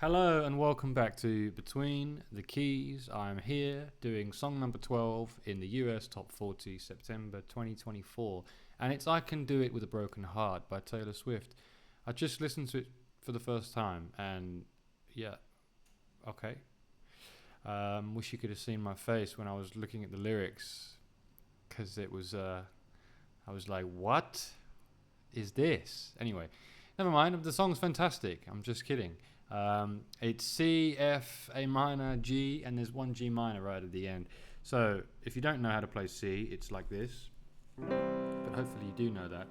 Hello and welcome back to Between the Keys. I'm here doing song number 12 in the US Top 40 September 2024, and it's I Can Do It With a Broken Heart by Taylor Swift. I just listened to it for the first time and yeah, okay. Wish you could have seen my face when I was looking at the lyrics, because it was, I was like, what is this? Anyway, never mind, the song's fantastic, I'm just kidding. It's C, F, A minor, G, and there's one G minor right at the end. So if you don't know how to play C, it's like this, but hopefully you do know that.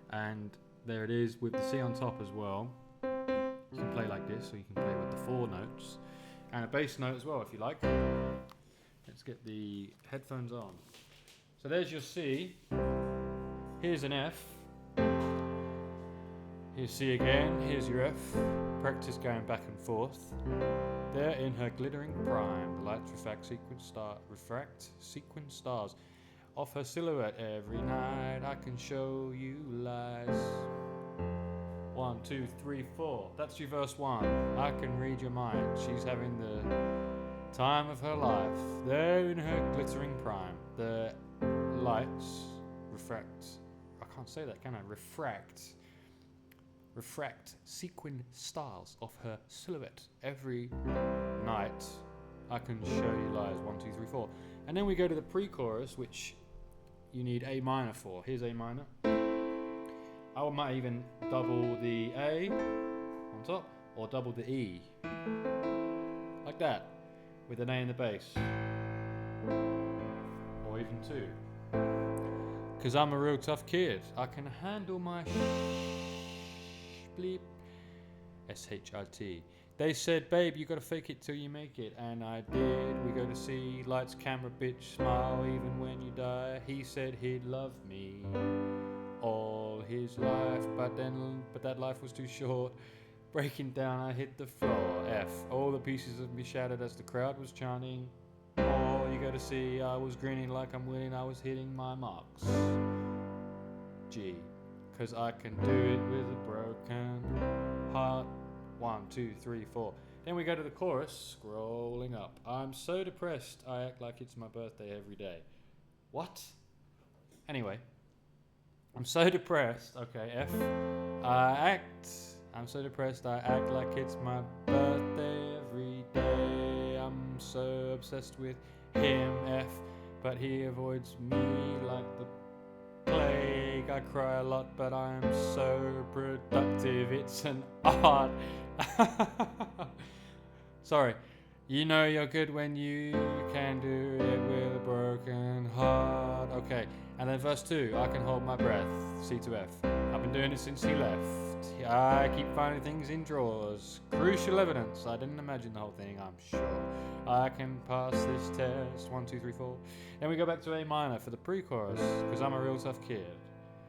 And there it is with the C on top as well. You can play like this, so you can play with the four notes and a bass note as well if you like. Let's get the headphones on. So there's your C. Here's an F. Here's C again, here's your F. Practice going back and forth. There in her glittering prime, the lights refract sequin stars off her silhouette every night. I can show you lies. 1, 2, 3, 4. That's your verse 1. I can read your mind. She's having the time of her life. There in her glittering prime, the lights refract. I can't say that, can I? Refract sequin stars off her silhouette every night. I can show you lies. 1, 2, 3, 4. And then we go to the pre-chorus, which you need A minor for. Here's A minor. I might even double the A on top or double the E, like that, with an A in the bass, or even 2. Because I'm a real tough kid. I can handle my bleep. S-H-I-T. They said, babe, you gotta fake it till you make it. And I did. We go to see lights, camera, bitch, smile even when you die. He said he'd love me all his life, but that life was too short. Breaking down, I hit the floor. F. All the pieces of me shattered as the crowd was chanting. Oh, you gotta see, I was grinning like I'm winning. I was hitting my marks. G. Cause I can do it with a broken heart. 1, 2, 3, 4. Then we go to the chorus, scrolling up. I'm so depressed, I act like it's my birthday every day. What? Anyway, I'm so depressed. Okay, F. I'm so depressed, I act like it's my birthday every day. I'm so obsessed with him, F. But he avoids me like the plague. I cry a lot, but I am so productive. It's an art. Sorry. You know you're good when you can do it with a broken heart. Okay. And then verse 2. I can hold my breath. C to F. I've been doing it since he left. I keep finding things in drawers. Crucial evidence. I didn't imagine the whole thing, I'm sure. I can pass this test. 1, 2, 3, 4. Then we go back to A minor for the pre-chorus, because I'm a real tough kid.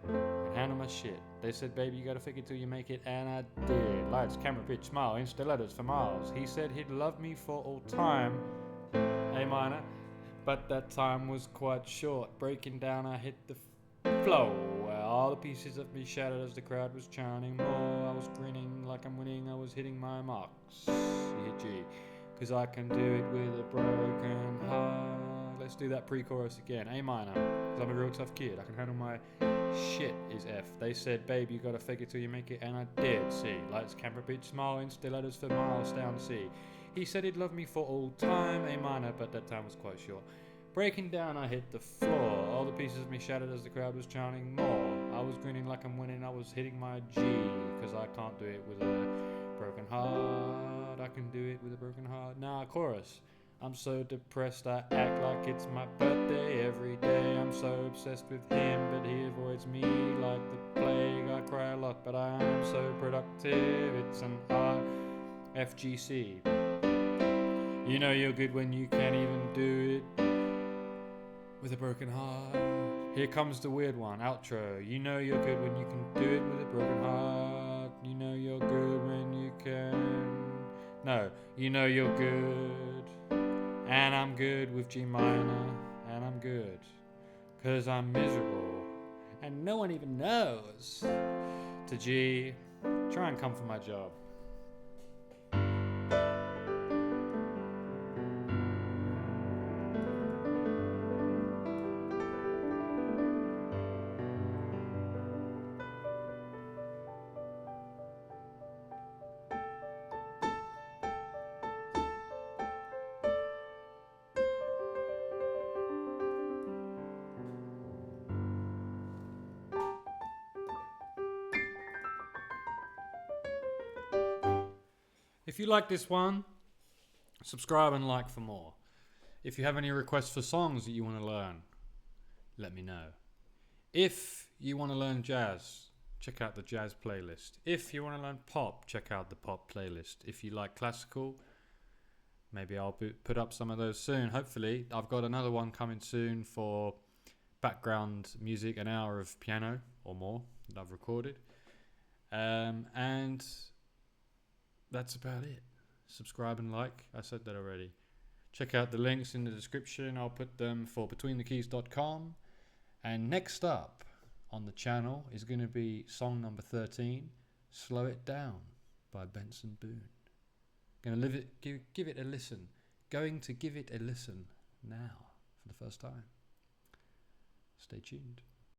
I can handle my shit. They said, baby, you gotta fake it till you make it, and I did. Lights, camera, bitch, smile, Insta letters for miles. He said he'd love me for all time. A minor. But that time was quite short. Breaking down, I hit the flow. All the pieces of me shattered as the crowd was chanting more. I was grinning like I'm winning. I was hitting my marks. You hit G. Cause I can do it with a broken heart. Let's do that pre-chorus again. A minor. Cause I'm a real tough kid. I can handle my shit is F. They said, babe, you gotta fake it till you make it. And I did. C. Lights, camera, bitch, smile, Insta letters for miles down C. He said he'd love me for all time. A minor, but that time was quite short. Breaking down, I hit the floor. All the pieces of me shattered as the crowd was chanting more. I was grinning like I'm winning. I was hitting my G. Cause I can't do it with a broken heart. I can do it with a broken heart. Now, chorus. I'm so depressed, I act like it's my birthday every day. I'm so obsessed with him, but he avoids me like the plague. I cry a lot, but I am so productive. It's an art. FGC. You know you're good when you can't even do it with a broken heart. Here comes the weird one, outro. You know you're good when you can do it with a broken heart. You know you're good when you can. No, you know you're good. And I'm good with G minor. And I'm good. Cause I'm miserable. And no one even knows. To G. Try and come for my job. If you like this one, subscribe and like for more. If you have any requests for songs that you want to learn, let me know. If you want to learn jazz, check out the jazz playlist. If you want to learn pop, check out the pop playlist. If you like classical, maybe I'll put up some of those soon. Hopefully, I've got another one coming soon for background music, an hour of piano or more that I've recorded. And that's about it. Subscribe and like. I said that already. Check out the links in the description. I'll put them for betweenthekeys.com. And next up on the channel is going to be song number 13, Slow It Down by Benson Boone. Going to give it a listen. Going to give it a listen now for the first time. Stay tuned.